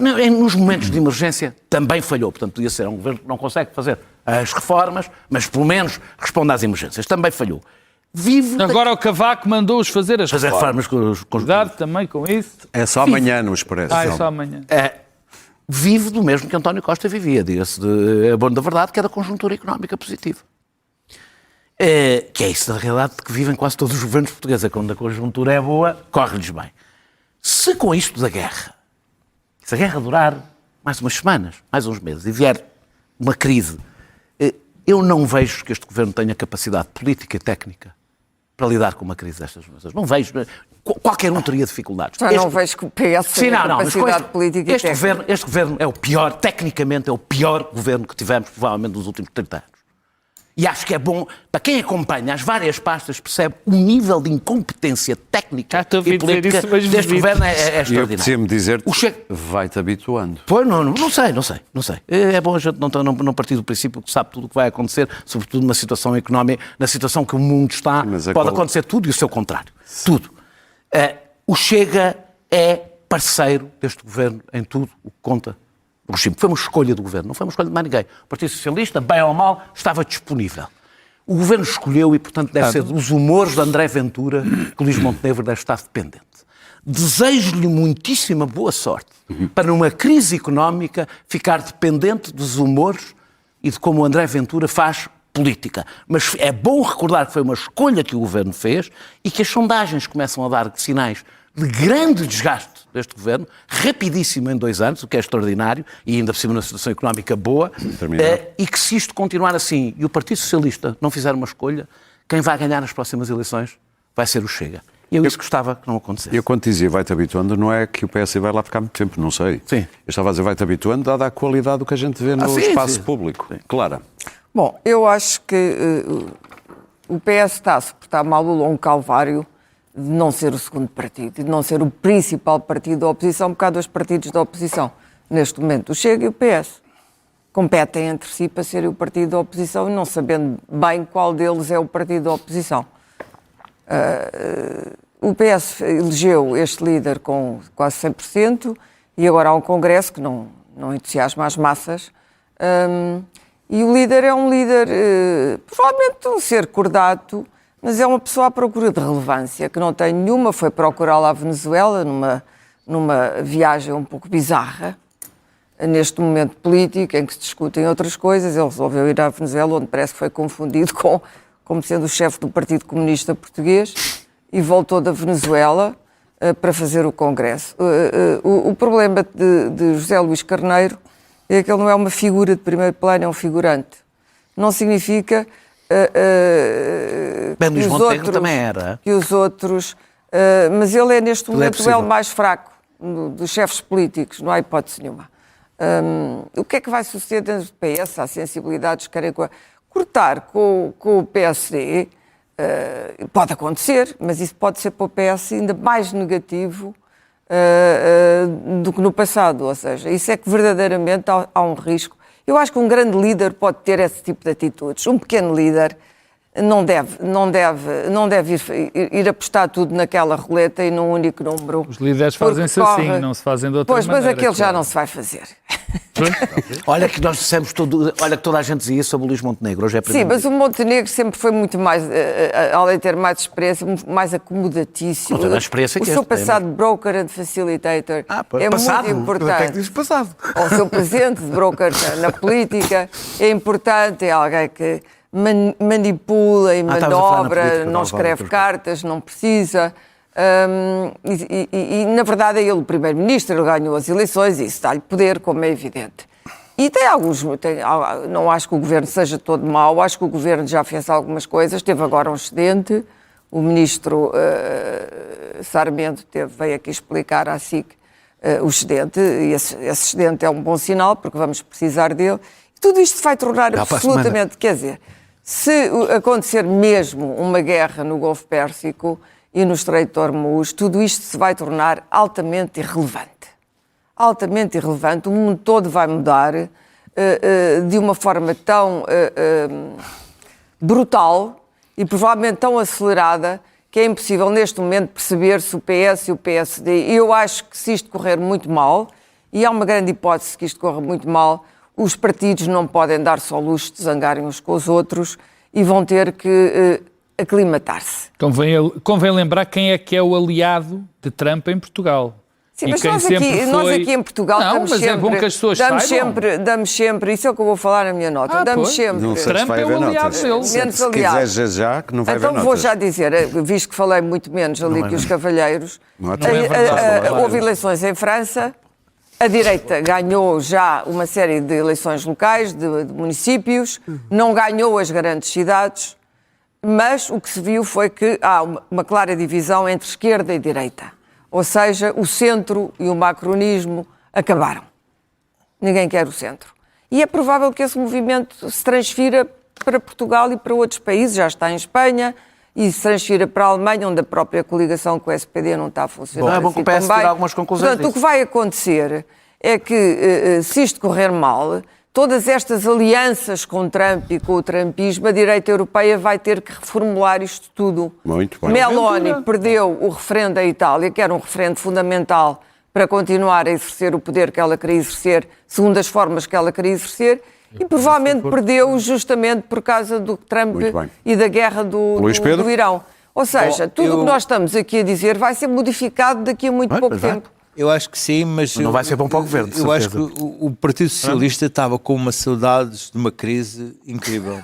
Nos momentos de emergência também falhou. Portanto, podia ser um governo que não consegue fazer as reformas, mas pelo menos responde às emergências. Também falhou. Agora o Cavaco mandou-os fazer as reformas. Cuidado também com isso. É só amanhã no Expresso. É só amanhã. Vive do mesmo que António Costa vivia, diga-se a bom da verdade, que é da conjuntura económica positiva. Que é isso, na realidade, que vivem quase todos os governos portugueses. É quando a conjuntura é boa, corre-lhes bem. Se com isto da guerra, se a guerra durar mais umas semanas, mais uns meses, e vier uma crise, eu não vejo que este governo tenha capacidade política e técnica para lidar com uma crise destas coisas. Não vejo. Qualquer um teria dificuldades. Já não vejo que o PS tenha capacidade política e técnica. Este governo é o pior, tecnicamente, é o pior governo que tivemos, provavelmente, nos últimos 30 anos. E acho que é bom, para quem acompanha as várias pastas, percebe o nível de incompetência técnica e política deste governo é extraordinário. Eu preciso-me dizer, vai-te habituando. Pois, não sei. É bom a gente não partir do princípio que sabe tudo o que vai acontecer, sobretudo numa situação económica, na situação que o mundo está, pode acontecer tudo e o seu contrário. Tudo. O Chega é parceiro deste governo em tudo o que conta. O regime. Foi uma escolha do governo, não foi uma escolha de mais ninguém. O Partido Socialista, bem ou mal, estava disponível. O governo escolheu e, portanto, deve ser dos humores de André Ventura que o Luís Montenegro deve estar dependente. Desejo-lhe muitíssima boa sorte para, numa crise económica, ficar dependente dos humores e de como o André Ventura faz política. Mas é bom recordar que foi uma escolha que o governo fez e que as sondagens começam a dar sinais de grande desgaste deste governo, rapidíssimo em 2 anos, o que é extraordinário, e ainda por cima numa situação económica boa, e que se isto continuar assim e o Partido Socialista não fizer uma escolha, quem vai ganhar nas próximas eleições vai ser o Chega. E eu isso gostava que não acontecesse. Eu quando dizia vai-te habituando, não é que o PS vai lá ficar muito tempo, não sei. Sim. Eu estava a dizer vai-te habituando, dada a qualidade do que a gente vê no espaço público. Sim. Clara. Bom, eu acho que o PS está a suportar mal o longo calvário de não ser o segundo partido e de não ser o principal partido da oposição, porque há 2 partidos da oposição neste momento, o Chega e o PS. Competem entre si para serem o partido da oposição e não sabendo bem qual deles é o partido da oposição. O PS elegeu este líder com quase 100% e agora há um congresso que não entusiasma as massas. E o líder é um líder, provavelmente um ser cordato, mas é uma pessoa à procura de relevância, que não tem nenhuma, foi procurá-la à Venezuela, numa viagem um pouco bizarra, neste momento político, em que se discutem outras coisas. Ele resolveu ir à Venezuela, onde parece que foi confundido como sendo o chefe do Partido Comunista Português, e voltou da Venezuela para fazer o Congresso. O problema de José Luís Carneiro é que ele não é uma figura de primeiro plano, é um figurante. Não significa... Luís Montenegro também era. Que os outros... mas ele é neste momento o elo mais fraco dos chefes políticos, não há hipótese nenhuma. O que é que vai suceder dentro do PS? Há sensibilidades que querem Cortar com o PSD pode acontecer, mas isso pode ser para o PS ainda mais negativo do que no passado. Ou seja, isso é que verdadeiramente há um risco. Eu acho que um grande líder pode ter esse tipo de atitudes. Um pequeno líder não deve ir apostar tudo naquela roleta e num único número. Os líderes fazem-se assim, não se fazem de outra maneira. Pois, mas aquele já não se vai fazer. Olha que nós dissemos olha que toda a gente dizia isso sobre o Luís Montenegro. Hoje é Sim, mas o Montenegro sempre foi muito mais, além de ter mais experiência, mais acomodatíssimo. Com toda a experiência o que seu este tem, passado de broker and facilitator é passado, muito importante. diz passado. Ou o seu presente de broker na política é importante, é alguém que manipula e estavas a falar na manobra, política, não escreve cartas, não precisa. E, na verdade, é ele o primeiro-ministro, ele ganhou as eleições e isso dá-lhe poder, como é evidente. E tem não acho que o governo seja todo mau, acho que o governo já fez algumas coisas, teve agora um excedente, o ministro Sarmento veio aqui explicar à SIC o excedente, e esse excedente é um bom sinal, porque vamos precisar dele. E tudo isto vai tornar absolutamente, quer dizer, se acontecer mesmo uma guerra no Golfo Pérsico e no Estreito de Hormuz, tudo isto se vai tornar altamente irrelevante. Altamente irrelevante. O mundo todo vai mudar de uma forma tão brutal e provavelmente tão acelerada que é impossível neste momento perceber se o PS e o PSD... Eu acho que se isto correr muito mal, e há uma grande hipótese que isto corra muito mal, os partidos não podem dar só luxo de zangarem uns com os outros e vão ter que aclimatar-se. Convém lembrar quem é que é o aliado de Trump em Portugal. Sim, mas nós aqui em Portugal damos sempre... é bom que as pessoas damos sempre, isso é o que eu vou falar na minha nota, damos sempre... Não sei Trump se vai é haver o aliado notas. dele. Menos Se aliado. quiser já, que não vai haver Então notas. vou já dizer, visto que falei muito menos ali que os cavalheiros, Não é verdade. houve eleições em França, a direita ganhou já uma série de eleições locais, de municípios, não ganhou as grandes cidades, mas o que se viu foi que há uma clara divisão entre esquerda e direita. Ou seja, o centro e o macronismo acabaram. Ninguém quer o centro. E é provável que esse movimento se transfira para Portugal e para outros países, já está em Espanha, e se transfira para a Alemanha, onde a própria coligação com o SPD não está a funcionar. É bom que o PS tire algumas conclusões Portanto, disso. o que vai acontecer é que, se isto correr mal, todas estas alianças com Trump e com o trumpismo, a direita europeia vai ter que reformular isto tudo. Muito bem. Meloni perdeu o referendo da Itália, que era um referendo fundamental para continuar a exercer o poder que ela queria exercer, segundo as formas que ela queria exercer, e provavelmente perdeu justamente por causa do Trump e da guerra do Irão. Ou seja, tudo o que nós estamos aqui a dizer vai ser modificado daqui a muito pouco tempo. Eu acho que sim, mas... Não vai ser bom para o governo, de Eu acho certeza. que o Partido Socialista estava com uma saudades de uma crise incrível.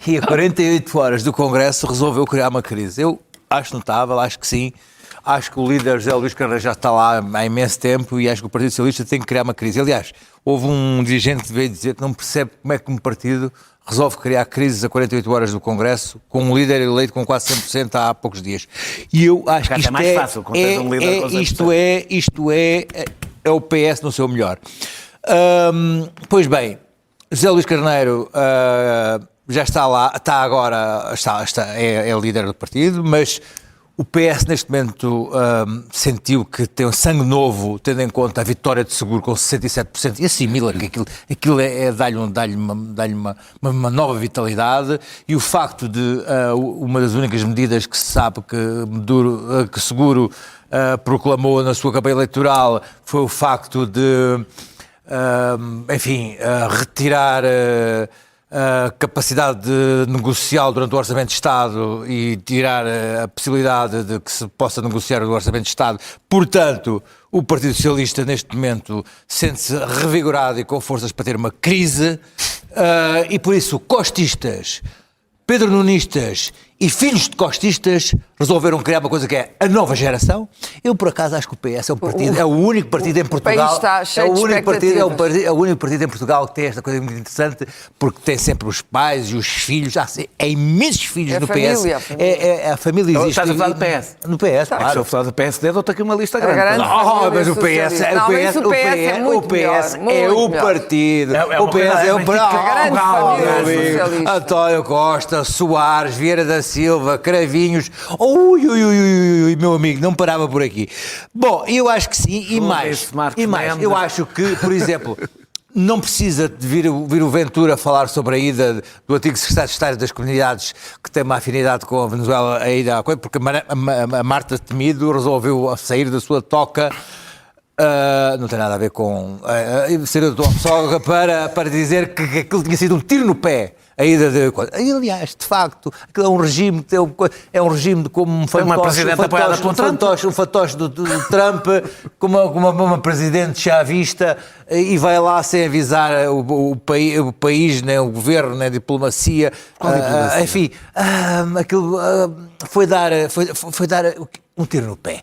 E a 48 horas do Congresso resolveu criar uma crise. Eu acho notável, acho que sim. Acho que o líder José Luís Carneiro já está lá há imenso tempo e acho que o Partido Socialista tem que criar uma crise. Aliás, houve um dirigente que veio dizer que não percebe como é que um partido resolve criar crises a 48 horas do Congresso com um líder eleito com quase 100% há poucos dias. E eu acho que isto mais fácil, quando tens um líder com 100%. isto é o PS no seu melhor. Pois bem, José Luís Carneiro já está lá, é líder do partido, mas o PS neste momento sentiu que tem um sangue novo, tendo em conta a vitória de Seguro com 67%, e assimila que aquilo dá-lhe uma nova vitalidade, e o facto de uma das únicas medidas que se sabe que Seguro proclamou na sua campanha eleitoral foi o facto de, retirar a capacidade de negociar durante o Orçamento de Estado e tirar a possibilidade de que se possa negociar o Orçamento de Estado. Portanto, o Partido Socialista neste momento sente-se revigorado e com forças para ter uma crise e por isso costistas, pedronunistas e filhos de costistas resolveram criar uma coisa que é a nova geração. Eu, por acaso, acho que o PS é um partido, é o único partido em Portugal. país está cheio de expectativas. É o único partido em Portugal que tem esta coisa muito interessante, porque tem sempre os pais e os filhos. É imensos filhos no família, PS. A família existe. Estás a falar do PS? No PS, Se eu claro. falar do PSD, dou-te aqui uma lista grande. grande Mas o família PS, socialista. Não, mas o PS é muito melhor, é o muito melhor. partido. É O uma PS coisa- é o é uma grande família socialista. António Costa, Soares, Vieira da Silva, Cravinhos. Ui, meu amigo, não parava por aqui. Bom, eu acho que sim, e mais. Marcos Mendes. Eu acho que, por exemplo, não precisa de vir o Ventura falar sobre a ida do antigo secretário de Estado das Comunidades, que tem uma afinidade com a Venezuela, a ida à coisa, porque a Marta Temido resolveu sair da sua toca. Não tem nada a ver com ser do só para dizer que aquilo tinha sido um tiro no pé, a ida de... Aliás, de facto, aquilo é um regime de como um Foi uma presidente apoiada pelo Trump. um fantoche do Trump, com uma presidente chavista, e vai lá sem avisar o país, nem o governo, nem a diplomacia. Enfim, aquilo foi dar um tiro no pé.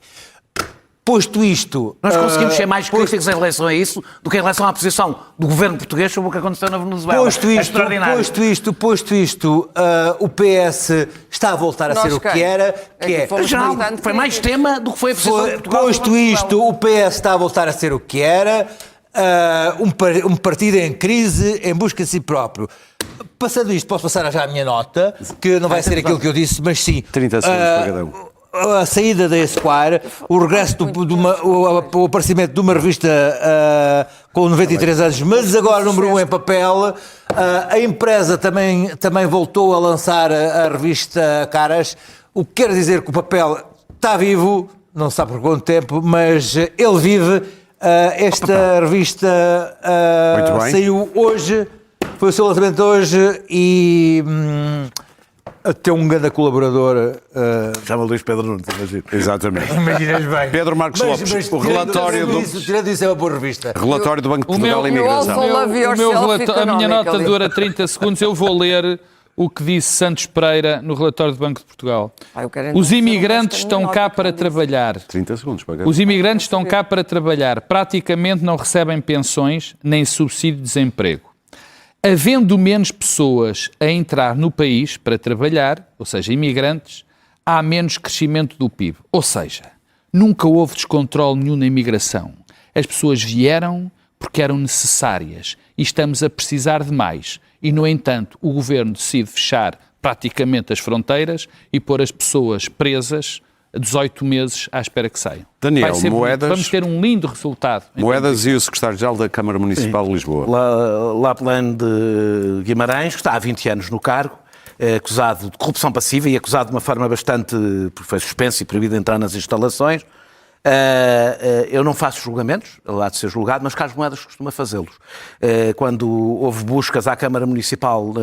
Posto isto... Nós conseguimos ser mais críticos em relação a isso do que em relação à posição do governo português sobre o que aconteceu na Venezuela. Posto isto, o PS está a voltar a ser o que era, que é... fomos Geral, bastante foi mais tema do que foi a posição de Portugal. Posto isto, o PS está a voltar a ser o que era, um partido em crise, em busca de si próprio. Passando isto, posso passar já a minha nota, que não vai ser aquilo que eu disse, mas sim... 30 segundos para cada um. A saída da Esquire, o regresso o aparecimento de uma revista com 93 anos, mas agora número 1 em papel. A empresa também voltou a lançar a revista Caras, o que quer dizer que o papel está vivo, não se sabe por quanto tempo, mas ele vive. Esta revista saiu hoje, foi o seu lançamento hoje e... Até um grande colaborador. Chama Luís Pedro Nunes, imagino. Exatamente. Imaginas bem. Pedro Marcos Lopes, o relatório do... Tirando isso, é uma boa revista. Relatório do Banco de Portugal e Imigração. also a minha nota economic, dura 30 segundos. Eu vou ler o que disse Santos Pereira no relatório do Banco de Portugal. Eu quero então Os imigrantes esta estão nota cá que para eu disse. trabalhar. 30 segundos para cada um. Os imigrantes estão cá para trabalhar. Praticamente não recebem pensões nem subsídio de desemprego. Havendo menos pessoas a entrar no país para trabalhar, ou seja, imigrantes, há menos crescimento do PIB. Ou seja, nunca houve descontrole nenhum na imigração. As pessoas vieram porque eram necessárias e estamos a precisar de mais. E, no entanto, o governo decide fechar praticamente as fronteiras e pôr as pessoas presas 18 meses à espera que saiam. Daniel, Vai ser bonito. moedas- Vamos ter um lindo resultado. Moedas e o secretário-geral da Câmara Municipal de Lisboa. Laplan de Guimarães, que está há 20 anos no cargo, acusado de corrupção passiva e acusado de uma forma bastante... porque foi suspenso e proibido de entrar nas instalações. Eu não faço julgamentos, ele há de ser julgado, mas Carlos Moedas costuma fazê-los. Quando houve buscas à Câmara Municipal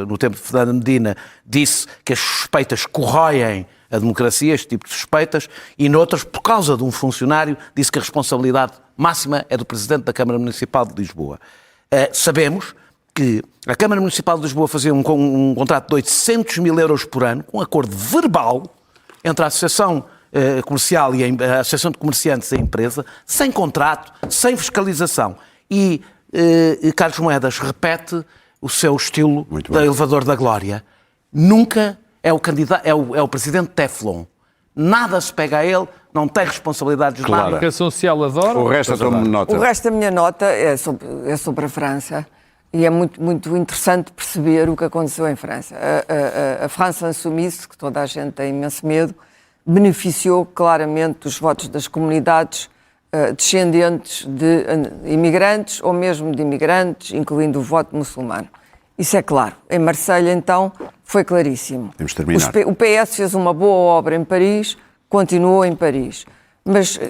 no tempo de Fernando Medina, disse que as suspeitas corroem a democracia, este tipo de suspeitas, e noutras, por causa de um funcionário, disse que a responsabilidade máxima é do Presidente da Câmara Municipal de Lisboa. Sabemos que a Câmara Municipal de Lisboa fazia um contrato de 800 mil euros por ano, com um acordo verbal entre a Associação Comercial e a Associação de Comerciantes e a empresa, sem contrato, sem fiscalização. E Carlos Moedas repete o seu estilo Muito de bem. elevador da glória. Nunca é o candidato, é o presidente Teflon. Nada se pega a ele, não tem responsabilidades de Claro. nada. A comunicação social adora. O resto eu tomo nota. O resto da minha nota é sobre a França e é muito interessante perceber o que aconteceu em França. A France Insoumise, que toda a gente tem imenso medo, beneficiou claramente dos votos das comunidades descendentes de imigrantes ou mesmo de imigrantes, incluindo o voto muçulmano. Isso é claro. Em Marselha, então, foi claríssimo. Temos de terminar. O PS fez uma boa obra em Paris, continuou em Paris. Mas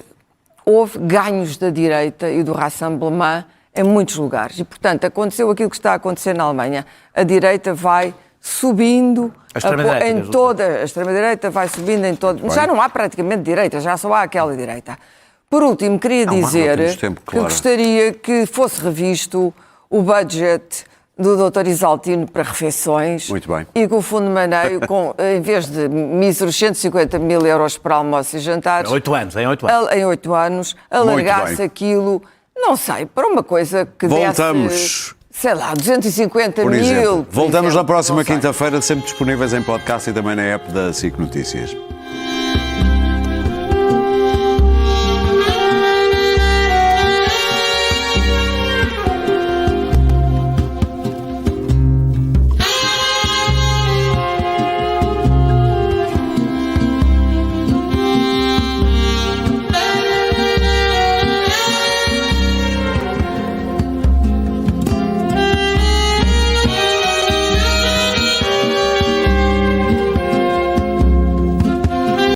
houve ganhos da direita e do Rassemblement em muitos lugares. E, portanto, aconteceu aquilo que está a acontecer na Alemanha. A direita vai subindo A extrema-direita, em mesmo. toda... A extrema-direita vai subindo em todo... Já não há praticamente direita, já só há aquela direita. Por último, queria dizer temos tempo, que claro. eu gostaria que fosse revisto o budget do Dr. Isaltino para refeições. Muito bem. E que o Fundo Maneio, em vez de míseros 150 mil euros para almoço e jantares... Em 8 anos, em 8 anos. Em 8 anos, Muito alargasse bem. aquilo, não sei, para uma coisa que Voltamos. desse, sei lá, 250 Por mil. exemplo. por Voltamos exemplo, na próxima não sei. quinta-feira, sempre disponíveis em podcast e também na app da SIC Notícias.